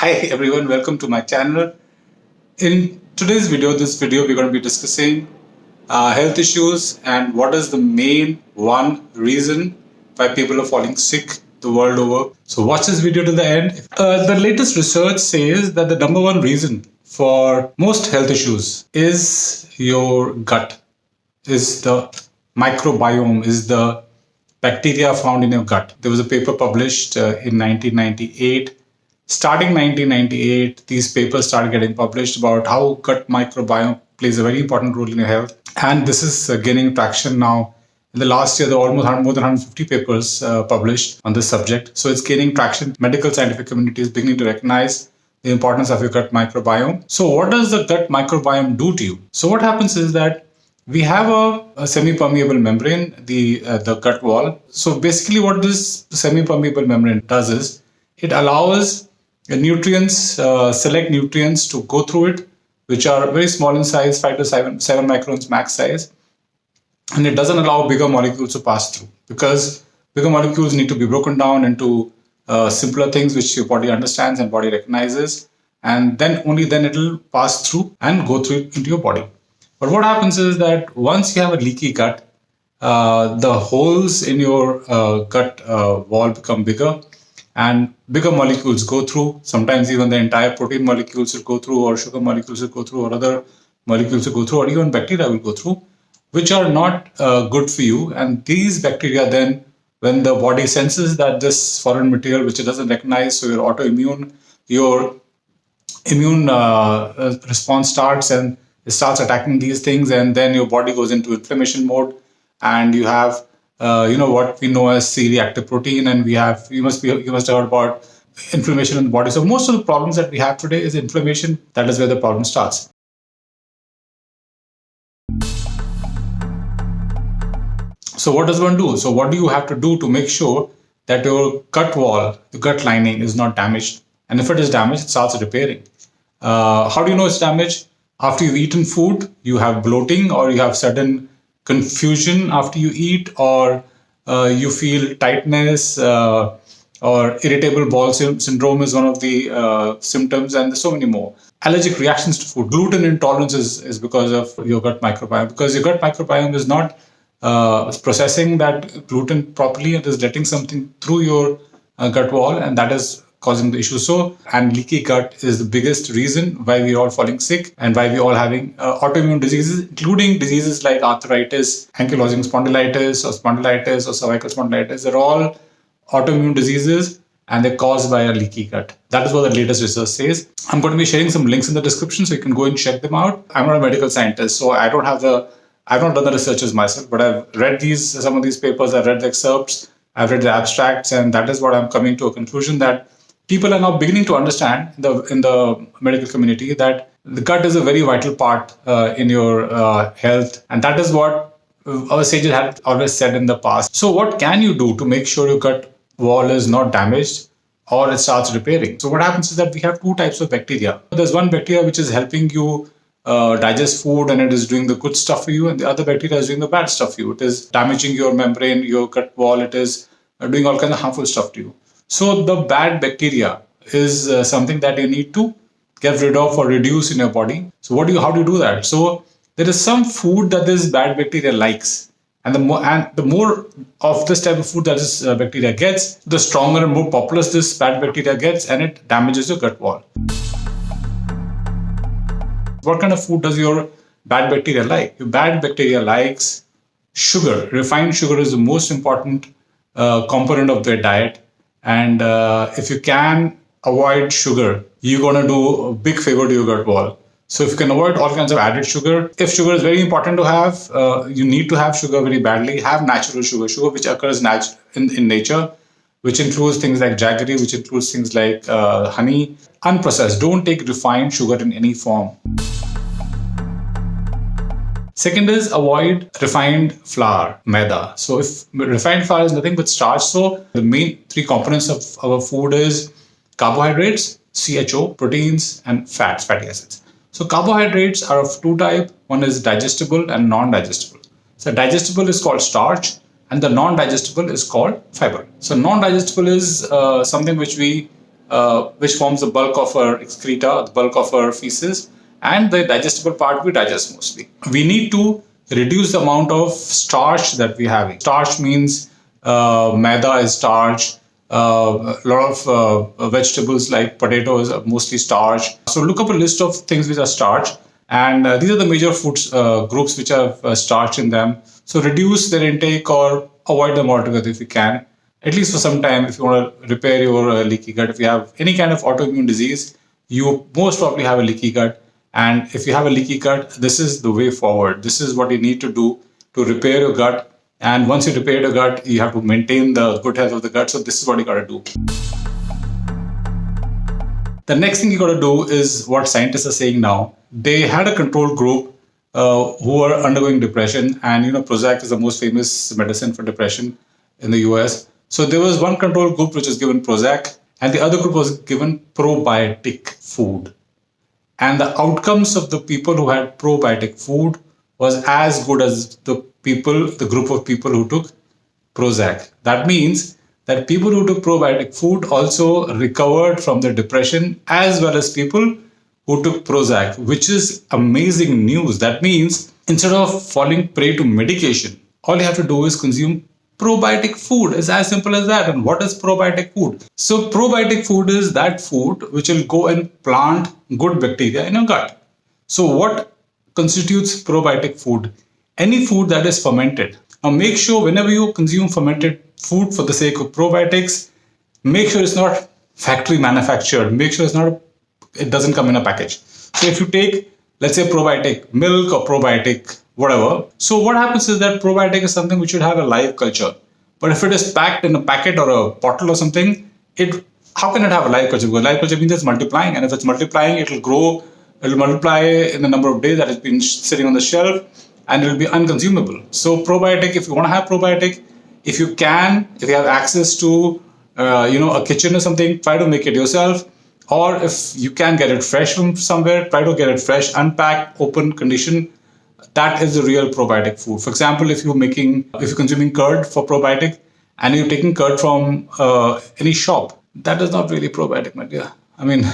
Hi everyone, welcome to my channel. In today's video, we're going to be discussing health issues and what is the main one reason why people are falling sick the world over. So watch this video to the end. The latest research says that the number one reason for most health issues is your gut, is the microbiome, is the bacteria found in your gut. There was a paper published in 1998. Starting 1998, these papers started getting published about how gut microbiome plays a very important role in your health. And this is gaining traction now. In the last year, there are almost more than 150 papers published on this subject. So it's gaining traction. Medical scientific community is beginning to recognize the importance of your gut microbiome. So what does the gut microbiome do to you? So what happens is that we have a semi-permeable membrane, the gut wall. So basically what this semi-permeable membrane does is it allows nutrients, select nutrients to go through it, which are very small in size, 5 to 7 microns max size. And it doesn't allow bigger molecules to pass through because bigger molecules need to be broken down into simpler things which your body understands and body recognizes. And then only then it will pass through and go through into your body. But what happens is that once you have a leaky gut, the holes in your gut wall become bigger and bigger molecules go through. Sometimes even the entire protein molecules will go through, or sugar molecules will go through, or other molecules will go through, or even bacteria will go through, which are not good for you. And these bacteria then, when the body senses that this foreign material which it doesn't recognize, so your immune response starts and it starts attacking these things, and then your body goes into inflammation mode, and you have what we know as C-reactive protein, and you must have heard about inflammation in the body. So most of the problems that we have today is inflammation. That is where the problem starts. So what does one do? So what do you have to do to make sure that your gut wall, the gut lining, is not damaged? And if it is damaged, it starts repairing. How do you know it's damaged? After you've eaten food, you have bloating, or you have sudden confusion after you eat, or you feel tightness, or irritable bowel syndrome is one of the symptoms, and there's so many more. Allergic reactions to food. Gluten intolerance is because of your gut microbiome, because your gut microbiome is not processing that gluten properly and is letting something through your gut wall, and that is causing the issue. So, and leaky gut is the biggest reason why we're all falling sick and why we're all having autoimmune diseases, including diseases like arthritis, ankylosing spondylitis, or cervical spondylitis. They're all autoimmune diseases and they're caused by a leaky gut. That is what the latest research says. I'm going to be sharing some links in the description so you can go and check them out. I'm not a medical scientist, so I've not done the researches myself, but I've read some of these papers, I've read the excerpts, I've read the abstracts, and that is what I'm coming to a conclusion that people are now beginning to understand in the medical community that the gut is a very vital part in your health. And that is what our sages had always said in the past. So what can you do to make sure your gut wall is not damaged or it starts repairing? So what happens is that we have two types of bacteria. There's one bacteria which is helping you digest food and it is doing the good stuff for you, and the other bacteria is doing the bad stuff for you. It is damaging your membrane, your gut wall. It is doing all kinds of harmful stuff to you. So the bad bacteria is something that you need to get rid of or reduce in your body. So how do you do that? So there is some food that this bad bacteria likes, and the more of this type of food that this bacteria gets, the stronger and more populous this bad bacteria gets, and it damages your gut wall. What kind of food does your bad bacteria like? Your bad bacteria likes sugar. Refined sugar is the most important component of their diet. And if you can avoid sugar, you're going to do a big favor to your gut wall. So if you can avoid all kinds of added sugar, if sugar is very important to have, you need to have sugar very badly, have natural sugar which occurs in nature, which includes things like jaggery, which includes things like honey. Unprocessed. Don't take refined sugar in any form. Second is avoid refined flour, maida. So if refined flour is nothing but starch, so the main three components of our food is carbohydrates, CHO, proteins, and fatty acids. So carbohydrates are of two types. One is digestible and non-digestible. So digestible is called starch and the non-digestible is called fiber. So non-digestible is something which we which forms the bulk of our excreta, the bulk of our feces, and the digestible part we digest mostly. We need to reduce the amount of starch that we have. Starch means maida is starch. A lot of vegetables like potatoes are mostly starch. So look up a list of things which are starch, and these are the major foods groups which have starch in them. So reduce their intake or avoid them altogether if you can, at least for some time. If you want to repair your leaky gut, if you have any kind of autoimmune disease, you most probably have a leaky gut. And if you have a leaky gut, this is the way forward. This is what you need to do to repair your gut. And once you repair your gut, you have to maintain the good health of the gut. So this is what you got to do. The next thing you got to do is what scientists are saying now. They had a control group who are undergoing depression, and Prozac is the most famous medicine for depression in the US. So there was one control group which was given Prozac, and the other group was given probiotic food. And the outcomes of the people who had probiotic food was as good as the group of people who took Prozac. That means that people who took probiotic food also recovered from their depression as well as people who took Prozac, which is amazing news. That means instead of falling prey to medication, all you have to do is consume probiotic food. It's as simple as that. And what is probiotic food? So probiotic food is that food which will go and plant good bacteria in your gut. So what constitutes probiotic food? Any food that is fermented. Now make sure whenever you consume fermented food for the sake of probiotics, make sure it's not factory manufactured. Make sure it doesn't come in a package. So if you take, let's say, probiotic milk or probiotic whatever. So what happens is that probiotic is something which should have a live culture. But if it is packed in a packet or a bottle or something, how can it have a live culture? Because live culture means it's multiplying. And if it's multiplying, it will grow, it will multiply in the number of days that it's been sitting on the shelf, and it will be unconsumable. So probiotic, if you want to have probiotic, if you have access to a kitchen or something, try to make it yourself. Or if you can get it fresh from somewhere, try to get it fresh, unpacked, open condition. That is the real probiotic food. For example, if you're consuming curd for probiotic and you're taking curd from any shop, that is not really probiotic, my dear. I mean,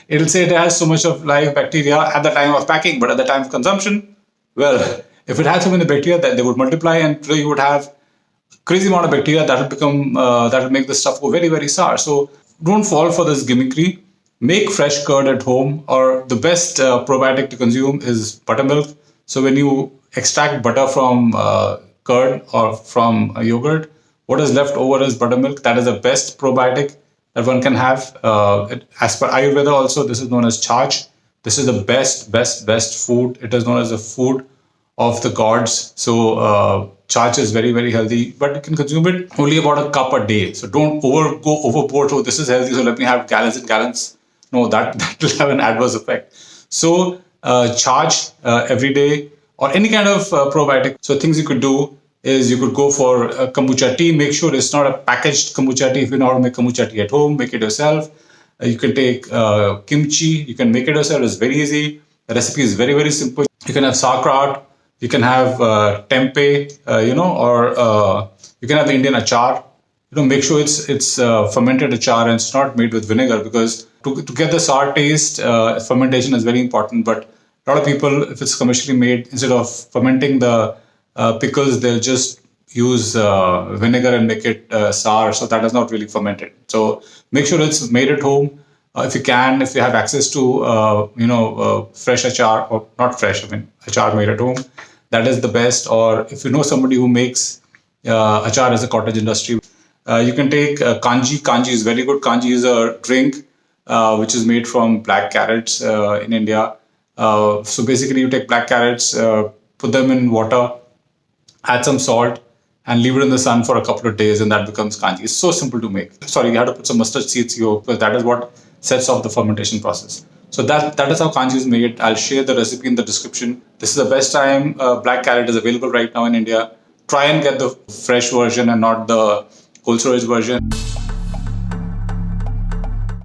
it'll say it has so much of live bacteria at the time of packing, but at the time of consumption, well, if it has so many bacteria, that they would multiply, and today you would have crazy amount of bacteria that will make the stuff go very, very sour. So don't fall for this gimmickry. Make fresh curd at home, or the best probiotic to consume is buttermilk. So when you extract butter from curd or from yogurt, what is left over is buttermilk. That is the best probiotic that one can have. As per Ayurveda also, this is known as charge. This is the best food. It is known as the food of the gods. So charge is very, very healthy, but you can consume it only about a cup a day. So don't go overboard. So this is healthy, so let me have gallons and gallons. No, that will have an adverse effect. So charge every day, or any kind of probiotic. So things you could do is you could go for kombucha tea. Make sure it's not a packaged kombucha tea. If you know how to make kombucha tea at home, make it yourself. You can take kimchi. You can make it yourself. It's very easy. The recipe is very, very simple. You can have sauerkraut. You can have tempeh, or you can have the Indian achar. Make sure it's fermented achar and it's not made with vinegar, because to get the sour taste, fermentation is very important. But a lot of people, if it's commercially made, instead of fermenting the pickles, they'll just use vinegar and make it sour. So that is not really fermented. So make sure it's made at home. If you have access to, fresh achar, or not fresh, achar made at home, that is the best. Or if you know somebody who makes achar as a cottage industry, you can take kanji. Kanji is very good. Kanji is a drink which is made from black carrots in India. So basically you take black carrots, put them in water, add some salt, and leave it in the sun for a couple of days, and that becomes kanji. It's so simple to make. Sorry, you have to put some mustard seeds here, because that is what sets off the fermentation process. So that is how kanji is made. I'll share the recipe in the description. This is the best time. Black carrot is available right now in India. Try and get the fresh version and not the cold storage version.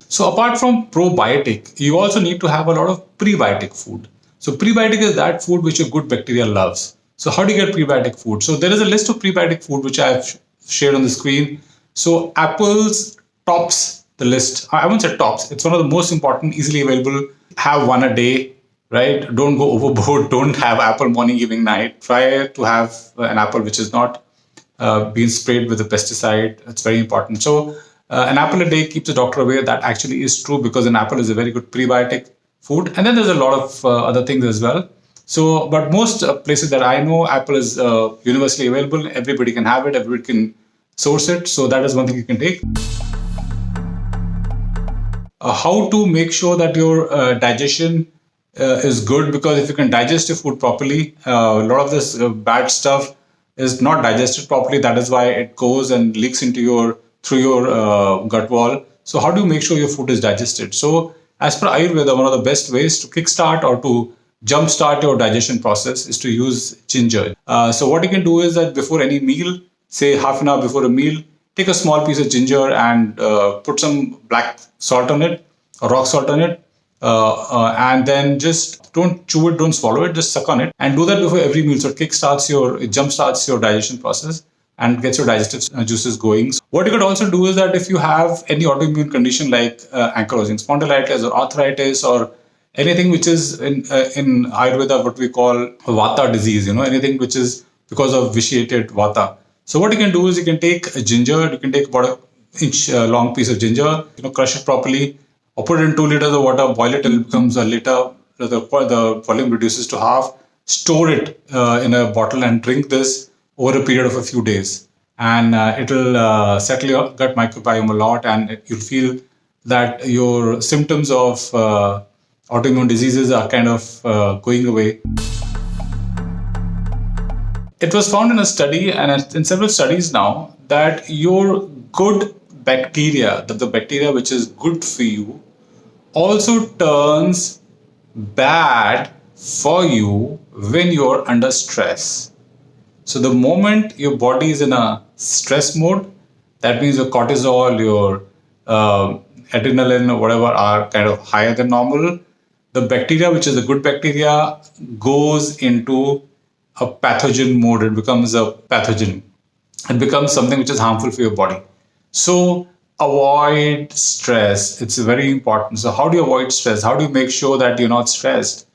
So apart from probiotic, you also need to have a lot of prebiotic food. So prebiotic is that food which a good bacteria loves. So how do you get prebiotic food? So there is a list of prebiotic food which I have shared on the screen. So apples tops the list. I won't say tops. It's one of the most important, easily available. Have one a day, right? Don't go overboard. Don't have apple morning, evening, night. Try to have an apple which is not been sprayed with a pesticide. It's very important. So an apple a day keeps the doctor away. That actually is true because an apple is a very good prebiotic food. And then there's a lot of other things as well. So, but most places that I know, apple is universally available. Everybody can have it. Everybody can source it. So that is one thing you can take. How to make sure that your digestion is good, because if you can digest your food properly, a lot of this bad stuff is not digested properly. That is why it goes and leaks into through your gut wall. So how do you make sure your food is digested? So as per Ayurveda, one of the best ways to kickstart or to jumpstart your digestion process is to use ginger. So what you can do is that before any meal, say half an hour before a meal, take a small piece of ginger and put some black salt on it, or rock salt on it, and then just don't chew it, don't swallow it, just suck on it, and do that before every meal. So it jumpstarts your digestion process and gets your digestive juices going. So what you could also do is that if you have any autoimmune condition like ankylosing spondylitis or arthritis or anything which is in Ayurveda what we call Vata disease, anything which is because of vitiated Vata. So what you can do is you can take a ginger, you can take about an inch long piece of ginger, crush it properly, or put it in 2 liters of water, boil it till it becomes a liter, the volume reduces to half, store it in a bottle and drink this over a period of a few days. And it will settle your gut microbiome a lot, and you'll feel that your symptoms of autoimmune diseases are kind of going away. It was found in a study and in several studies now that your good bacteria, the bacteria which is good for you, also turns bad for you when you're under stress. So the moment your body is in a stress mode, that means your cortisol, your adrenaline or whatever are kind of higher than normal. The bacteria, which is a good bacteria, goes into a pathogen mode. It becomes a pathogen. It becomes something which is harmful for your body. So avoid stress. It's very important. So how do you avoid stress? How do you make sure that you're not stressed?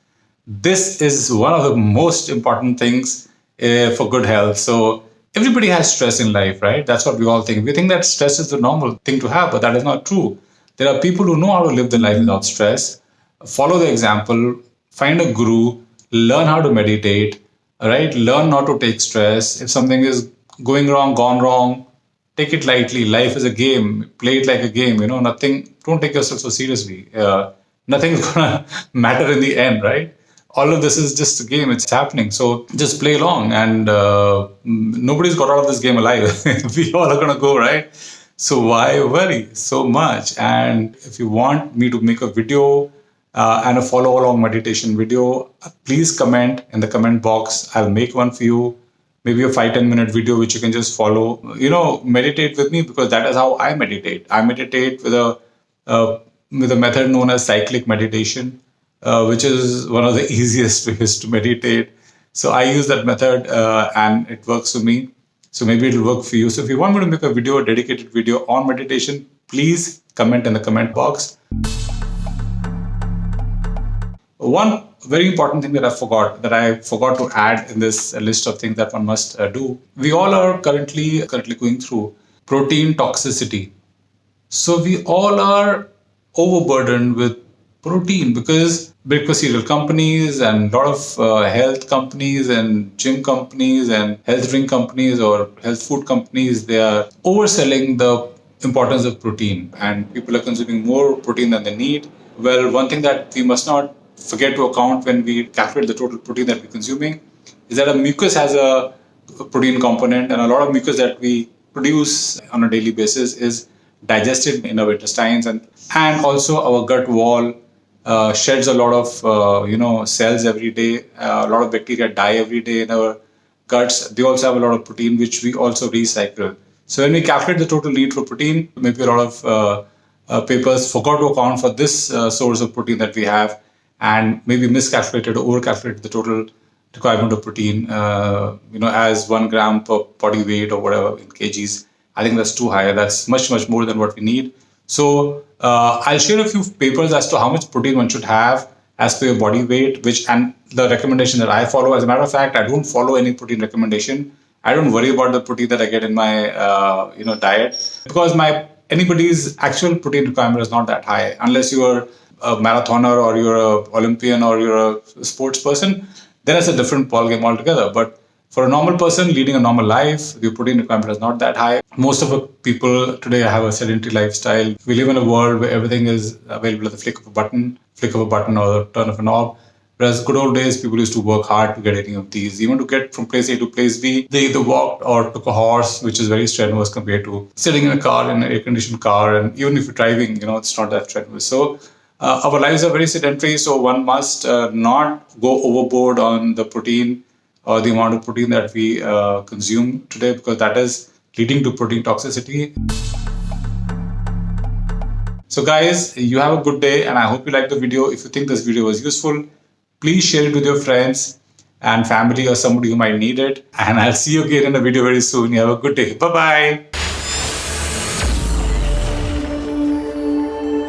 This is one of the most important things for good health. So everybody has stress in life, right? That's what we all think. We think that stress is the normal thing to have, but that is not true. There are people who know how to live their life without stress. Follow the example, find a guru, learn how to meditate, right? Learn not to take stress. If something is going wrong, gone wrong, take it lightly. Life is a game. Play it like a game. Don't take yourself so seriously. Nothing's going to matter in the end, right? All of this is just a game. It's happening. So just play along, and nobody's got out of this game alive. We all are going to go, right? So why worry so much? And if you want me to make a video and a follow along meditation video, please comment in the comment box. I'll make one for you. Maybe a 5-10 minute video which you can just follow. Meditate with me, because that is how I meditate. I meditate with a method known as cyclic meditation, which is one of the easiest ways to meditate. So I use that method and it works for me. So maybe it'll work for you. So if you want me to make a dedicated video on meditation, please comment in the comment box. One very important thing that I forgot to add in this list of things that one must do. We all are currently going through protein toxicity. So we all are overburdened with protein because breakfast cereal companies and a lot of health companies and gym companies and health drink companies or health food companies, they are overselling the importance of protein, and people are consuming more protein than they need. Well, one thing that we must not forget to account when we calculate the total protein that we're consuming is that a mucus has a protein component, and a lot of mucus that we produce on a daily basis is digested in our intestines, and also our gut wall sheds a lot of cells every day. A lot of bacteria die every day in our guts. They also have a lot of protein which we also recycle. So when we calculate the total need for protein, maybe a lot of papers forgot to account for this source of protein that we have, and maybe miscalculated or overcalculated the total requirement of protein, as 1 gram per body weight or whatever in kgs. I think that's too high. That's much, much more than what we need. So I'll share a few papers as to how much protein one should have as per your body weight, and the recommendation that I follow. As a matter of fact, I don't follow any protein recommendation. I don't worry about the protein that I get in my diet, because anybody's actual protein requirement is not that high unless you're a marathoner or you're a Olympian or you're a sports person. Then it's a different ballgame altogether. But for a normal person leading a normal life, the protein requirement is not that high. Most of the people today have a sedentary lifestyle. We live in a world where everything is available at the flick of a button or the turn of a knob. Whereas good old days, people used to work hard to get any of these. Even to get from place A to place B, they either walked or took a horse, which is very strenuous compared to sitting in a car, in an air-conditioned car. And even if you're driving, it's not that strenuous. So our lives are very sedentary, so one must not go overboard on the protein or the amount of protein that we consume today, because that is leading to protein toxicity. So guys, you have a good day, and I hope you liked the video. If you think this video was useful, please share it with your friends and family or somebody who might need it. And I'll see you again in a video very soon. You have a good day. Bye-bye.